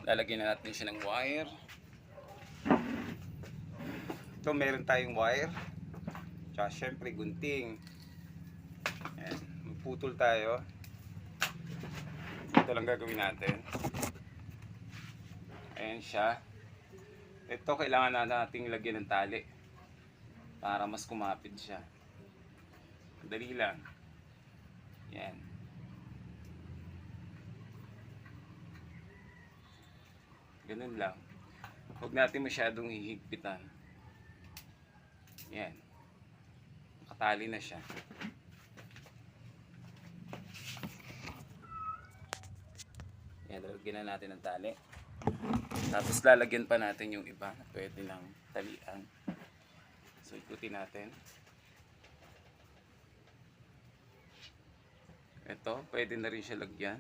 Lalagyan na natin siya ng wire. Ito meron tayong wire. Tsaka syempre gunting. Ayan. Magputol tayo. Ito lang gagawin natin. Ayan siya. Ito kailangan na nating lagyan ng tali para mas kumapit siya. Dali lang. Yan. Ganun lang. Huwag natin masyadong hihigpitan. Yan. Nakatali na siya. Yan, lalagyan na natin ng tali. Tapos lalagyan pa natin yung iba na pwede lang talian. So ikutin natin. Ito, pwede na rin siya lagyan.